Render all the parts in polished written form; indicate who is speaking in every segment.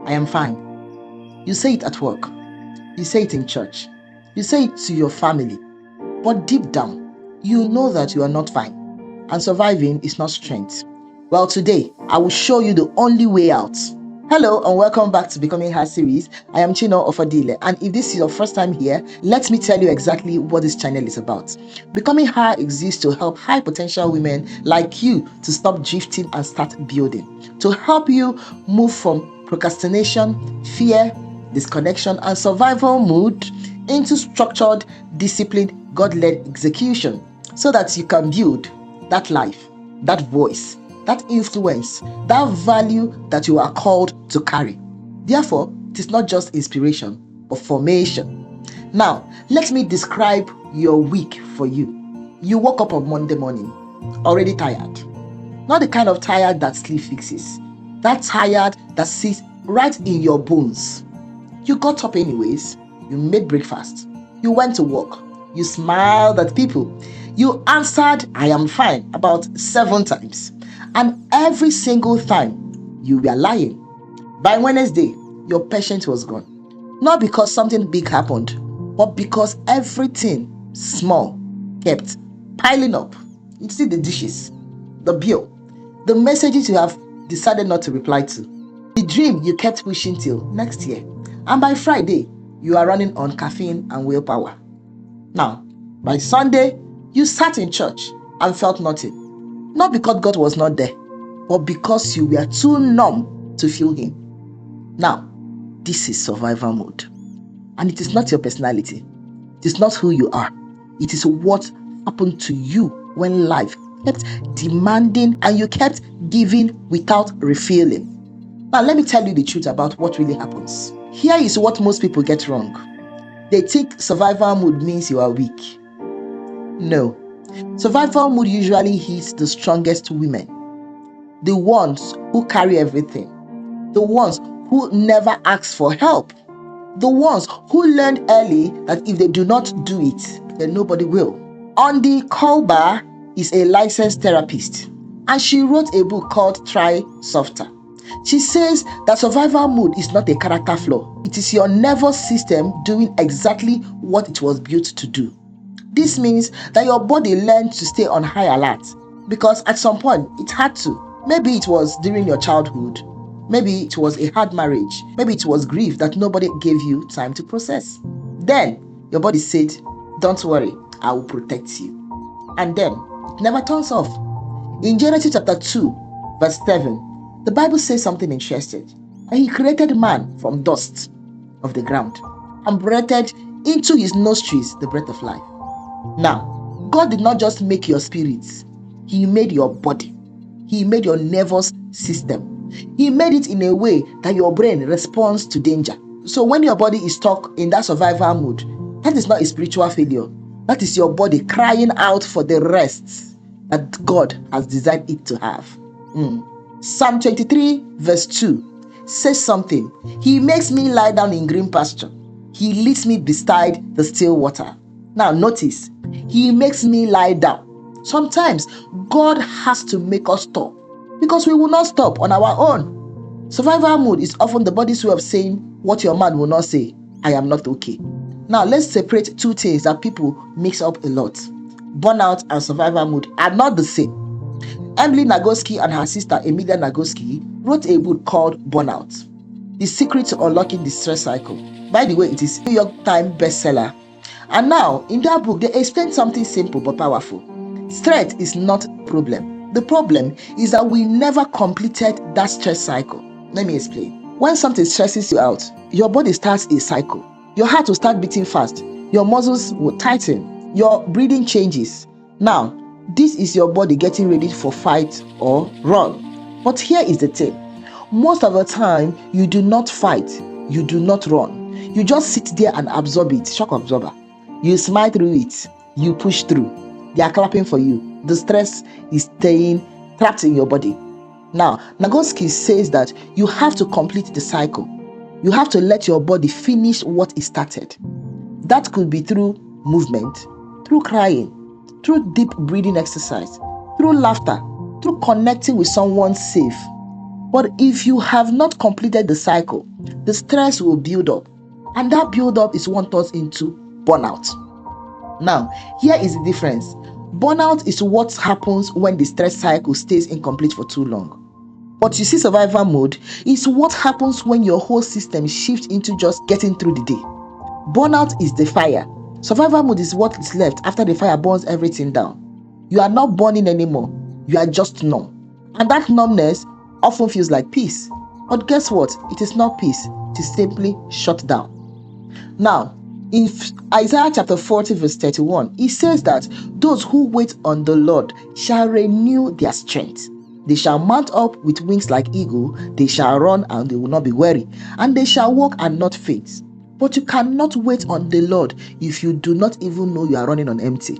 Speaker 1: I am fine. You say it at work. You say it in church. You say it to your family. But deep down, you know that you are not fine. And surviving is not strength. Well, today, I will show you the only way out. Hello and welcome back to Becoming Her series. I am Chino Ofadile, and if this is your first time here, let me tell you exactly what this channel is about. Becoming Her exists to help high potential women like you to stop drifting and start building. To help you move from procrastination, fear, disconnection, and survival mood into structured, disciplined, God-led execution so that you can build that life, that voice, that influence, that value that you are called to carry. Therefore, it is not just inspiration, but formation. Now, let me describe your week for you. You woke up on Monday morning, already tired. Not the kind of tired that sleep fixes. That tired that sits right in your bones. You got up anyways. You made breakfast. You went to work. You smiled at people. You answered, I am fine, about 7 times. And every single time, you were lying. By Wednesday, your patient was gone. Not because something big happened, but because everything small kept piling up. You see the dishes, the bill, the messages you have decided not to reply to, the dream you kept pushing till next year. And by Friday, you are running on caffeine and willpower. Now, by Sunday, you sat in church and felt nothing. Not because God was not there, but because you were too numb to feel Him. Now, this is survival mode. And it is not your personality. It is not who you are. It is what happened to you when life kept demanding and you kept giving without refilling. Now, let me tell you the truth about what really happens. Here is what most people get wrong. They think survival mode means you are weak. No. Survival mood usually hits the strongest women, the ones who carry everything, the ones who never ask for help, the ones who learned early that if they do not do it, then nobody will. Aundi Kolber is a licensed therapist, and she wrote a book called Try Softer. She says that survival mood is not a character flaw. It is your nervous system doing exactly what it was built to do. This means that your body learned to stay on high alert because at some point it had to. Maybe it was during your childhood. Maybe it was a hard marriage. Maybe it was grief that nobody gave you time to process. Then your body said, don't worry, I will protect you. And then it never turns off. In Genesis chapter 2, verse 7, the Bible says something interesting. And He created man from dust of the ground and breathed into his nostrils the breath of life. Now, God did not just make your spirits. He made your body. He made your nervous system. He made it in a way that your brain responds to danger. So when your body is stuck in that survival mood, that is not a spiritual failure. That is your body crying out for the rest that God has designed it to have. Psalm 23 verse 2 says something. He makes me lie down in green pasture. He leads me beside the still water. Now notice, He makes me lie down. Sometimes God has to make us stop because we will not stop on our own. Survival mood is often the body's way of saying what your man will not say, I am not okay. Now let's separate two things that people mix up a lot. Burnout and survival mood are not the same. Amelia Nagoski and her sister Amelia Nagoski wrote a book called Burnout, The Secret to Unlocking the Stress Cycle. By the way, it is a New York Times bestseller. And now, in that book, they explain something simple but powerful. Stress is not the problem. The problem is that we never completed that stress cycle. Let me explain. When something stresses you out, your body starts a cycle. Your heart will start beating fast. Your muscles will tighten. Your breathing changes. Now, this is your body getting ready for fight or run. But here is the thing. Most of the time, you do not fight. You do not run. You just sit there and absorb it. Shock absorber. You smile through it. You push through. They are clapping for you. The stress is staying trapped in your body. Now, Nagoski says that you have to complete the cycle. You have to let your body finish what it started. That could be through movement, through crying, through deep breathing exercise, through laughter, through connecting with someone safe. But if you have not completed the cycle, the stress will build up. And that build up is what turns into burnout. Now, here is the difference. Burnout is what happens when the stress cycle stays incomplete for too long. But you see, survival mode is what happens when your whole system shifts into just getting through the day. Burnout is the fire. Survival mode is what is left after the fire burns everything down. You are not burning anymore. You are just numb. And that numbness often feels like peace. But guess what? It is not peace. It is simply shut down. Now, in Isaiah chapter 40 verse 31, it says that those who wait on the Lord shall renew their strength. They shall mount up with wings like eagle. They shall run and they will not be weary. And they shall walk and not faint. But you cannot wait on the Lord if you do not even know you are running on empty.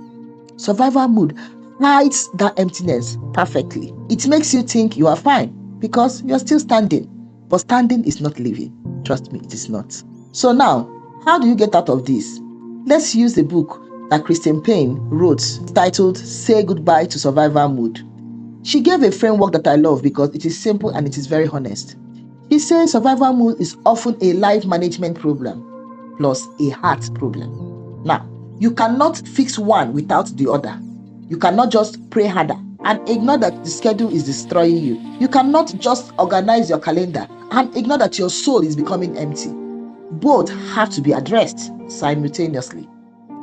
Speaker 1: Survival mode hides that emptiness perfectly. It makes you think you are fine because you are still standing. But standing is not living. Trust me, it is not. So now, how do you get out of this? Let's use the book that Paine wrote titled Say Goodbye to Survival Mode. She gave a framework that I love because it is simple and it is very honest. She says survival mode is often a life management problem plus a heart problem. Now, you cannot fix one without the other. You cannot just pray harder and ignore that the schedule is destroying you. You cannot just organize your calendar and ignore that your soul is becoming empty. Both have to be addressed simultaneously.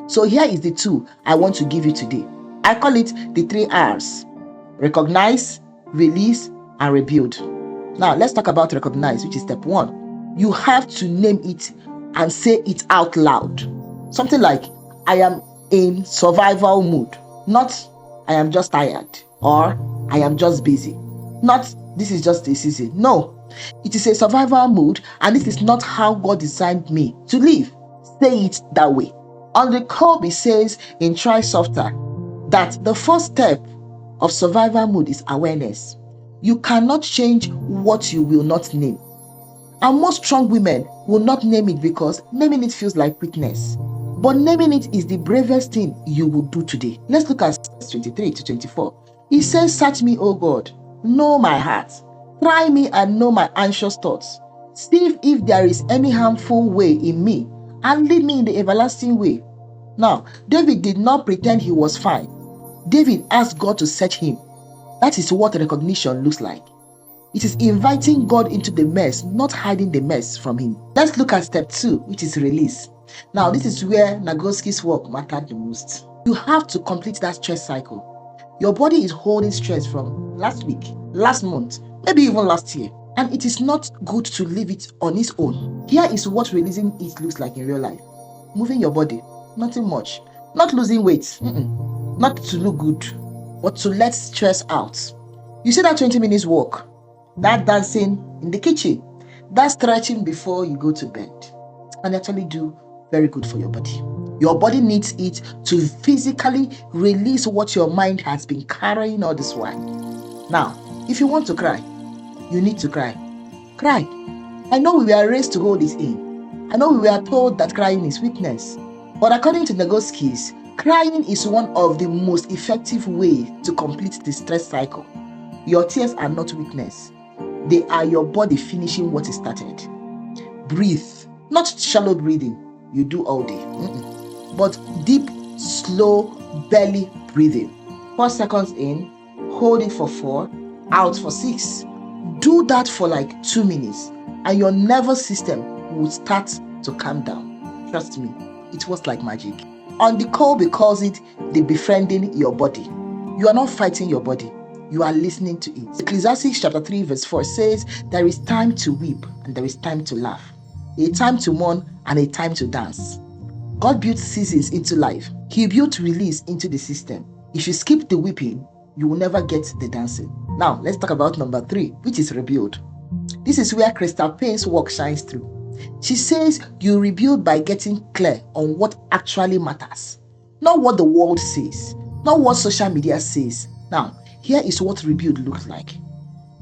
Speaker 1: So here is the tool I want to give you today. I call it the 3 R's. Recognize, release, and rebuild. Now, let's talk about recognize, which is step 1. You have to name it and say it out loud. Something like, I am in survival mood. Not, I am just tired. Or, I am just busy. Not, this is just a season. No, it is a survival mood, and this is not how God designed me to live. Say it that way. On the Kolber says in Try Softer that the first step of survival mode is awareness. You cannot change what you will not name. And most strong women will not name it because naming it feels like weakness. But naming it is the bravest thing you will do today. Let's look at 23 to 24. He says, search me, O God, know my heart. Try me and know my anxious thoughts. See if there is any harmful way in me and lead me in the everlasting way. Now, David did not pretend he was fine. David asked God to search him. That is what recognition looks like. It is inviting God into the mess, not hiding the mess from him. Let's look at step 2, which is release. Now, this is where Nagoski's work mattered the most. You have to complete that stress cycle. Your body is holding stress from last week, last month, maybe even last year. And it is not good to leave it on its own. Here is what releasing it looks like in real life. Moving your body, nothing much. Not losing weight, not to look good, but to let stress out. You see that 20 minutes walk, that dancing in the kitchen, that stretching before you go to bed, and actually do very good for your body. Your body needs it to physically release what your mind has been carrying all this while. Now, if you want to cry, you need to cry. Cry. I know we were raised to hold it in. I know we were told that crying is weakness. But according to Nagoski's, crying is one of the most effective ways to complete the stress cycle. Your tears are not weakness. They are your body finishing what is started. Breathe. Not shallow breathing. You do all day. But deep, slow belly breathing. 4 seconds in, hold it for 4, out for 6. Do that for like 2 minutes and your nervous system will start to calm down. Trust me, it was like magic. On the Kolber calls it the befriending your body. You are not fighting your body. You are listening to it. Ecclesiastes chapter 3 verse 4 says, there is time to weep and there is time to laugh. A time to mourn and a time to dance. God built seasons into life. He built release into the system. If you skip the weeping, you will never get the dancing. Now, let's talk about number 3, which is rebuild. This is where Paine's work shines through. She says you rebuild by getting clear on what actually matters. Not what the world says, not what social media says. Now, here is what rebuild looks like.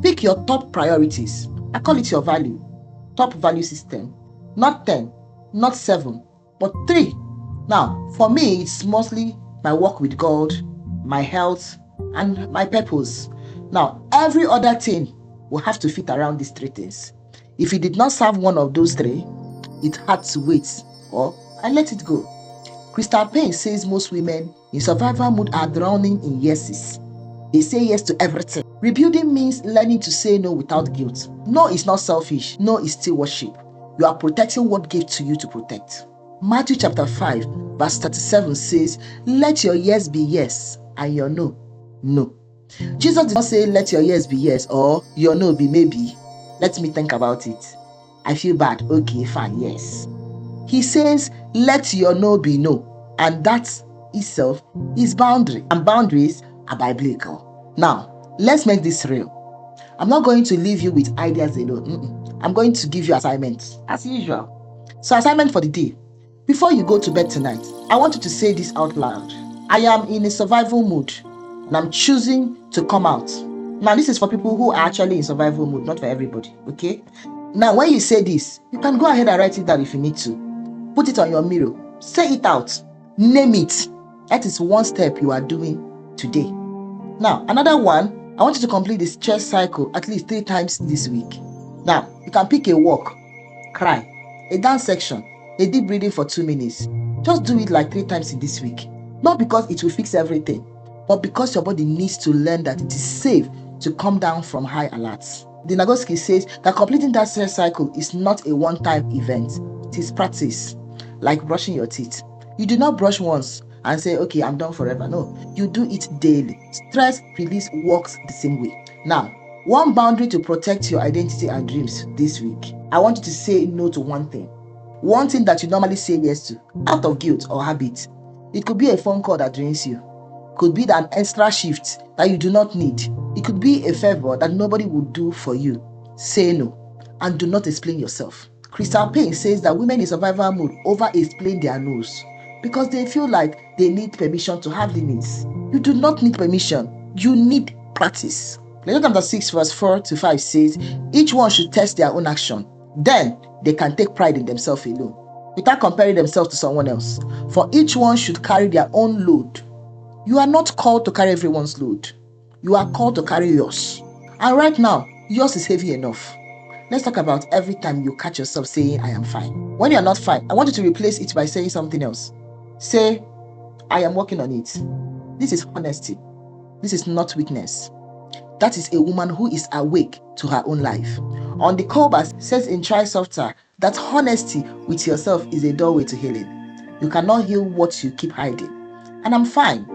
Speaker 1: Pick your top priorities. I call it your value. Top value system. Not 10, not 7, but 3. Now, for me, it's mostly my work with God, my health, and my purpose. Now, every other thing will have to fit around these three things. If it did not serve one of those three, it had to wait or I let it go. Crystal Paine says most women in survival mode are drowning in yeses. They say yes to everything. Rebuilding means learning to say no without guilt. No is not selfish. No is still worship. You are protecting what gave to you to protect. Matthew chapter 5 verse 37 says, let your yes be yes and your no, no. Jesus did not say let your yes be yes or your no be maybe. Let me think about it. I feel bad. Okay, fine, yes. He says let your no be no, and that itself is boundary, and boundaries are biblical. Now, let's make this real. I'm not going to leave you with ideas alone. I'm going to give you assignments as usual. So assignment for the day. Before you go to bed tonight, I want you to say this out loud. I am in a survival mood and I'm choosing to come out. Now, this is for people who are actually in survival mood, not for everybody, okay? Now, when you say this, you can go ahead and write it down if you need to. Put it on your mirror. Say it out. Name it. That is one step you are doing today. Now, another one, I want you to complete this stress cycle at least 3 times this week. Now, you can pick a walk, cry, a dance section, a deep breathing for 2 minutes. Just do it like 3 times in this week. Not because it will fix everything, but because your body needs to learn that it is safe to come down from high alerts. The Nagoski says that completing that stress cycle is not a one-time event. It is practice, like brushing your teeth. You do not brush once and say, okay, I'm done forever. No, you do it daily. Stress release works the same way. Now, one boundary to protect your identity and dreams this week. I want you to say no to one thing. One thing that you normally say yes to, out of guilt or habit. It could be a phone call that drains you. Could be an extra shift that you do not need. It could be a favor that nobody would do for you. Say no and do not explain yourself. Crystal Paine says that women in survival mode over-explain their no's because they feel like they need permission to have limits. You do not need permission. You need practice. Leviticus chapter 6 verse 4 to 5 says, each one should test their own action. Then they can take pride in themselves alone, without comparing themselves to someone else. For each one should carry their own load. You are not called to carry everyone's load. You are called to carry yours. And right now, yours is heavy enough. Let's talk about every time you catch yourself saying, I am fine. When you are not fine, I want you to replace it by saying something else. Say, I am working on it. This is honesty. This is not weakness. That is a woman who is awake to her own life. Aundi Kolber says in Try Softer that honesty with yourself is a doorway to healing. You cannot heal what you keep hiding. And I'm fine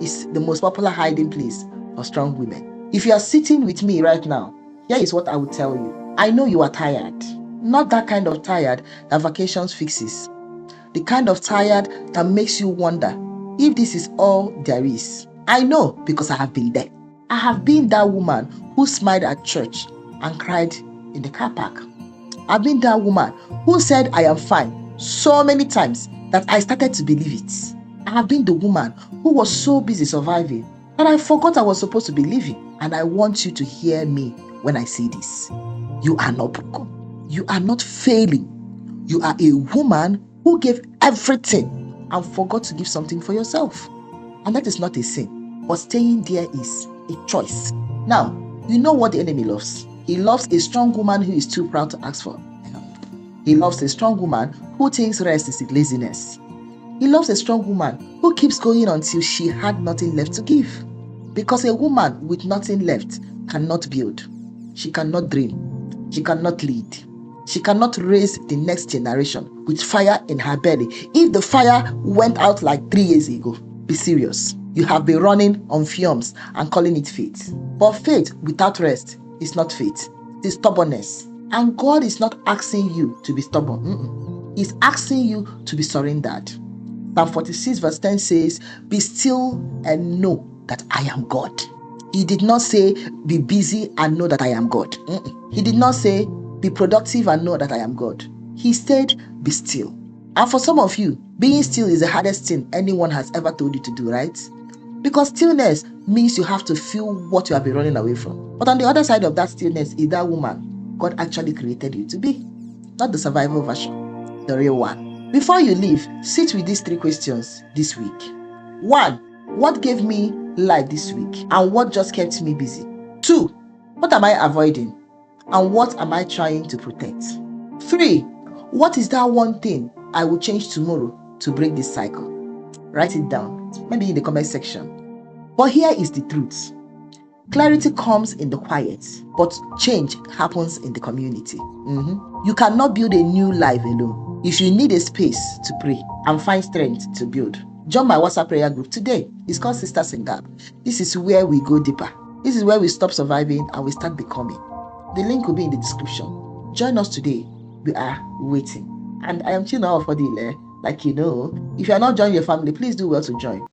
Speaker 1: is the most popular hiding place for strong women. If you are sitting with me right now, here is what I would tell you. I know you are tired. Not that kind of tired that vacations fixes. The kind of tired that makes you wonder if this is all there is. I know because I have been there. I have been that woman who smiled at church and cried in the car park. I've been that woman who said I am fine so many times that I started to believe it. I have been the woman who was so busy surviving that I forgot I was supposed to be living. And I want you to hear me when I say this. You are not broken. You are not failing. You are a woman who gave everything and forgot to give something for yourself. And that is not a sin. But staying there is a choice. Now, you know what the enemy loves. He loves a strong woman who is too proud to ask for help. He loves a strong woman who thinks rest is laziness. He loves a strong woman who keeps going until she had nothing left to give. Because a woman with nothing left cannot build. She cannot dream. She cannot lead. She cannot raise the next generation with fire in her belly. If the fire went out like 3 years ago, be serious. You have been running on fumes and calling it faith. But faith without rest is not faith. It is stubbornness. And God is not asking you to be stubborn. He's asking you to be surrendered. Psalm 46 verse 10 says, be still and know that I am God. He did not say, be busy and know that I am God. He did not say, be productive and know that I am God. He said, be still. And for some of you, being still is the hardest thing anyone has ever told you to do, right? Because stillness means you have to feel what you have been running away from. But on the other side of that stillness is that woman God actually created you to be. Not the survival version, the real one. Before you leave, sit with these 3 questions this week. 1, what gave me life this week? And what just kept me busy? 2, what am I avoiding? And what am I trying to protect? 3. What is that one thing I will change tomorrow to break this cycle? Write it down, maybe in the comment section. But here is the truth. Clarity comes in the quiet, but change happens in the community. You cannot build a new life alone. If you need a space to pray and find strength to build, join my WhatsApp prayer group today. It's called Sisters in Gap. This is where we go deeper. This is where we stop surviving and we start becoming. The link will be in the description. Join us today. We are waiting. And I am Chino Fodile. Like you know, if you are not joining your family, please do well to join.